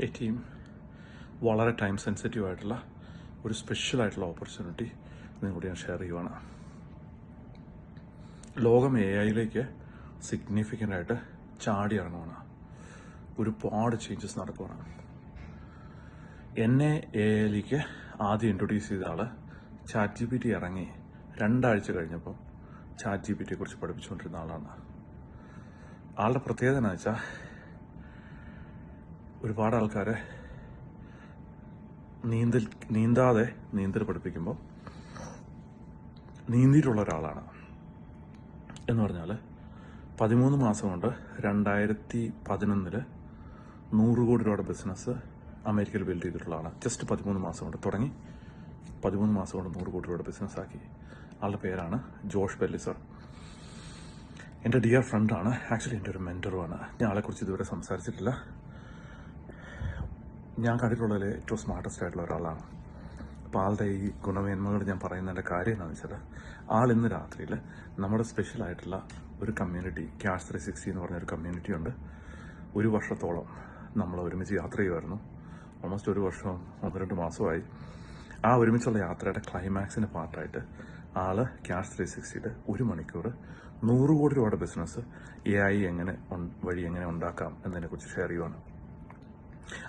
A team വളരെ time sensitive ആയിട്ടുള്ള ഒരു സ്പെഷ്യലായിട്ടുള്ള ഓപ്പർച്യൂണിറ്റി നിങ്ങളോട് ഞാൻ ഷെയർ ചെയ്യുവാണ്. ലോകം എ ഐയിലേക്ക് സിഗ്നിഫിക്കൻ്റ് ആയിട്ട് ചാടി ഇറങ്ങുവാണ്. ഒരുപാട് ചേഞ്ചസ് നടക്കുവാണ്. എന്നെ എ ഐയിലേക്ക് ആദ്യം ഇൻട്രൊഡ്യൂസ് ചെയ്ത ആൾ ChatGPT ഇറങ്ങി 2 ആഴ്ച കഴിഞ്ഞപ്പം ChatGPT കുറിച്ച് പഠിപ്പിച്ചുകൊണ്ടിരുന്ന ആളാണ്. ആളുടെ പ്രത്യേകത എന്ന് വെച്ചാൽ ഒരുപാട് ആൾക്കാരെ നീന്താതെ നീന്തൽ പഠിപ്പിക്കുമ്പോൾ നീന്തിയിട്ടുള്ള ഒരാളാണ്. എന്ന് പറഞ്ഞാൽ 13 മാസം കൊണ്ട് 2011 100 കോടി രൂപയുടെ ബിസിനസ് അമേരിക്കയിൽ ബിൽഡ് ചെയ്തിട്ടുള്ള ആളാണ്. ജസ്റ്റ് 13 മാസം കൊണ്ട് തുടങ്ങി 13 മാസം കൊണ്ട് 100 കോടി രൂപയുടെ ബിസിനസ്സാക്കി. ആളുടെ പേരാണ് ജോഷ് പെല്ലിസർ. എൻ്റെ ഡിയർ ഫ്രണ്ടാണ്. ആക്ച്വലി എൻ്റെ ഒരു മെൻറ്ററുമാണ്. ഞാൻ ആളെക്കുറിച്ച് ഇതുവരെ സംസാരിച്ചിട്ടില്ല. ഞാൻ കണ്ടിട്ടുള്ളതിൽ ഏറ്റവും സ്മാർട്ടസ്റ്റ് ആയിട്ടുള്ള ഒരാളാണ്. അപ്പോൾ ആളുടെ ഈ ഗുണമേന്മകൾ ഞാൻ പറയുന്നതിൻ്റെ കാര്യം എന്താണെന്ന് വെച്ചാൽ, ആൾ ഇന്ന് രാത്രിയിൽ നമ്മുടെ സ്പെഷ്യലായിട്ടുള്ള ഒരു കമ്മ്യൂണിറ്റി, ക്യാഷ് 360 എന്ന് പറഞ്ഞൊരു കമ്മ്യൂണിറ്റി ഉണ്ട്. 1 വർഷത്തോളം നമ്മൾ ഒരുമിച്ച് യാത്ര ചെയ്യുമായിരുന്നു. ഓൾമോസ്റ്റ് 1 വർഷം 1-2 മാസമായി. ആ ഒരുമിച്ചുള്ള യാത്രയുടെ ക്ലൈമാക്സിൻ്റെ പാർട്ടായിട്ട് ആൾ ക്യാഷ് 360 1 മണിക്കൂർ 100 കോടി രൂപയുടെ ബിസിനസ് AI വഴി എങ്ങനെ ഉണ്ടാക്കാം എന്നതിനെക്കുറിച്ച് ഷെയർ ചെയ്യുവാണ്.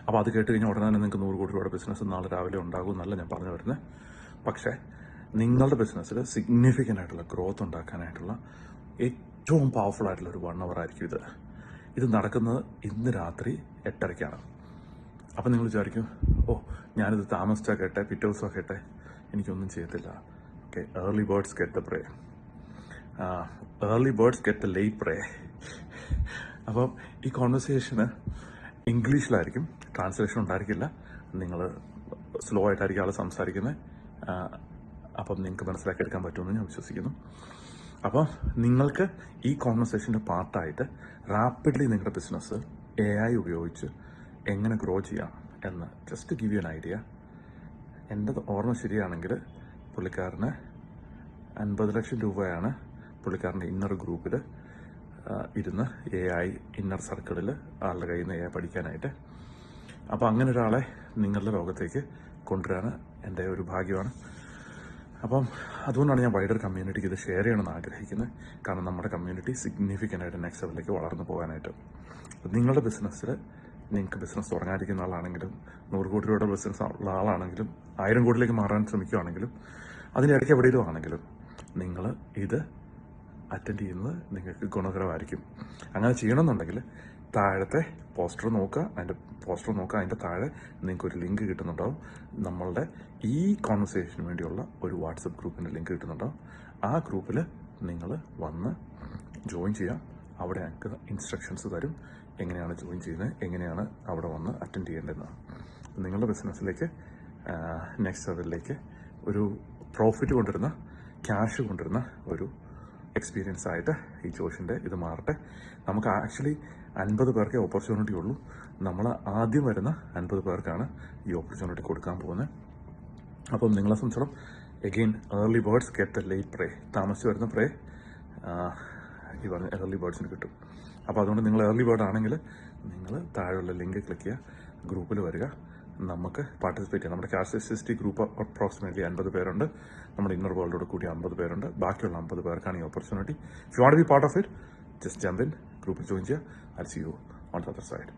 അപ്പോൾ അത് കേട്ട് കഴിഞ്ഞാൽ ഉടനെ തന്നെ നിങ്ങൾക്ക് 100 കോടി രൂപയുടെ ബിസിനസ് നാളെ രാവിലെ ഉണ്ടാകും എന്നല്ല ഞാൻ പറഞ്ഞു വരുന്നത്. പക്ഷേ നിങ്ങളുടെ ബിസിനസ്സിൽ സിഗ്നിഫിക്കൻ്റ് ആയിട്ടുള്ള ഗ്രോത്ത് ഉണ്ടാക്കാനായിട്ടുള്ള ഏറ്റവും പവർഫുൾ ആയിട്ടുള്ള ഒരു 1 അവർ ആയിരിക്കും ഇത് നടക്കുന്നത് ഇന്ന് രാത്രി 8:30-ക്കാണ്. അപ്പം നിങ്ങൾ വിചാരിക്കും, ഞാനിത് താമസിച്ചാൽ കേട്ടെ, പിറ്റേ ദിവസം കേട്ടെ. എനിക്കൊന്നും ചെയ്യത്തില്ല. Okay, early birds get the prey, early birds get the late prey. അപ്പം ഈ കോൺവെർസേഷന് ഇംഗ്ലീഷിലായിരിക്കും, ട്രാൻസ്ലേഷൻ ഉണ്ടായിരിക്കില്ല. നിങ്ങൾ സ്ലോ ആയിട്ടായിരിക്കും ആൾ സംസാരിക്കുന്നത്. അപ്പം നിങ്ങൾക്ക് മനസ്സിലാക്കിയെടുക്കാൻ പറ്റുമെന്ന് ഞാൻ വിശ്വസിക്കുന്നു. അപ്പം നിങ്ങൾക്ക് ഈ കോൺവെർസേഷൻ്റെ പാർട്ടായിട്ട് റാപ്പിഡ്ലി നിങ്ങളുടെ ബിസിനസ് AI ഉപയോഗിച്ച് എങ്ങനെ ഗ്രോ ചെയ്യാം എന്ന് just give you an idea. എൻ്റെ ഓർമ്മ ശരിയാണെങ്കിൽ പുള്ളിക്കാരന് 50 ലക്ഷം രൂപയാണ് പുള്ളിക്കാരൻ്റെ ഇന്നർ ഗ്രൂപ്പിൽ ഇരുന്ന് AI ഇന്നർ സർക്കിളിൽ ആളുടെ കയ്യിൽ നിന്ന് AI പഠിക്കാനായിട്ട്. അപ്പോൾ അങ്ങനെ ഒരാളെ നിങ്ങളുടെ ലോകത്തേക്ക് കൊണ്ടുവരാൻ എൻ്റെ ഒരു ഭാഗ്യമാണ്. അപ്പം അതുകൊണ്ടാണ് ഞാൻ വൈഡർ കമ്മ്യൂണിറ്റിക്ക് ഇത് ഷെയർ ചെയ്യണമെന്ന് ആഗ്രഹിക്കുന്നത്. കാരണം നമ്മുടെ കമ്മ്യൂണിറ്റി സിഗ്നിഫിക്കൻ്റ് ആയിട്ട് നെക്സ്റ്റ് ലെവലിലേക്ക് വളർന്നു പോകാനായിട്ട്. നിങ്ങളുടെ ബിസിനസ്സിൽ നിങ്ങൾക്ക് ബിസിനസ് തുടങ്ങാതിരിക്കുന്ന ആളാണെങ്കിലും, 100 കോടി രൂപയുടെ ബിസിനസ് ഉള്ള ആളാണെങ്കിലും, 1000 കോടിയിലേക്ക് മാറാൻ ശ്രമിക്കുകയാണെങ്കിലും, അതിനിടയ്ക്ക് എവിടെയും ആണെങ്കിലും നിങ്ങൾ ഇത് അറ്റൻഡ് ചെയ്യുന്നത് നിങ്ങൾക്ക് ഗുണകരമായിരിക്കും. അങ്ങനെ ചെയ്യണമെന്നുണ്ടെങ്കിൽ താഴത്തെ പോസ്റ്റർ നോക്കുക. അതിൻ്റെ താഴെ നിങ്ങൾക്കൊരു ലിങ്ക് കിട്ടുന്നുണ്ടാവും. നമ്മളുടെ ഈ കോൺവെർസേഷന് വേണ്ടിയുള്ള ഒരു വാട്സപ്പ് ഗ്രൂപ്പിൻ്റെ ലിങ്ക് കിട്ടുന്നുണ്ടാവും. ആ ഗ്രൂപ്പിൽ നിങ്ങൾ വന്ന് ജോയിൻ ചെയ്യാം. അവിടെ ഞങ്ങൾക്ക് ഇൻസ്ട്രക്ഷൻസ് തരും, എങ്ങനെയാണ് ജോയിൻ ചെയ്യുന്നത്, എങ്ങനെയാണ് അവിടെ വന്ന് അറ്റൻഡ് ചെയ്യേണ്ടതെന്ന്. നിങ്ങളുടെ ബിസിനസ്സിലേക്ക് നെക്സ്റ്റ് ലെവലിലേക്ക് ഒരു പ്രോഫിറ്റ് കൊണ്ടുവരുന്ന, ക്യാഷ് കൊണ്ടുവരുന്ന ഒരു എക്സ്പീരിയൻസ് ആയിട്ട് ഈ ജോഷിൻ്റെ ഇത് മാറട്ടെ. നമുക്ക് ആക്ച്വലി 50 പേർക്കേ ഓപ്പർച്യൂണിറ്റി ഉള്ളൂ. നമ്മൾ ആദ്യം വരുന്ന 50 പേർക്കാണ് ഈ ഓപ്പർച്യൂണിറ്റി കൊടുക്കാൻ പോകുന്നത്. അപ്പം നിങ്ങളെ സംബന്ധിച്ചിടത്തോളം again early birds get the late prey. താമസിച്ച് വരുന്ന പ്രേ ഈ പറഞ്ഞ ഏർലി ബേർഡ്സിന് കിട്ടും. അപ്പോൾ അതുകൊണ്ട് നിങ്ങൾ ഏർലി ബേർഡ് ആണെങ്കിൽ നിങ്ങൾ താഴെയുള്ള ലിങ്ക് ക്ലിക്ക് ചെയ്യുക, ഗ്രൂപ്പിൽ വരിക, നമുക്ക് പാർട്ടിസിപ്പേറ്റ് ചെയ്യാം. നമ്മുടെ ക്യാഷ് 360 ഗ്രൂപ്പ് അപ്രോക്സിമേറ്റ്ലി 50 പേരുണ്ട്. നമ്മുടെ ഇന്നർ വേൾഡോട് കൂടി 50 പേരുണ്ട്. ബാക്കിയുള്ള 50 പേർക്കാണ് ഈ opportunity. If you want to be part of it, just jump in, ഗ്രൂപ്പിൽ ജോയിൻ ചെയ്യുക. I will see you on the other side.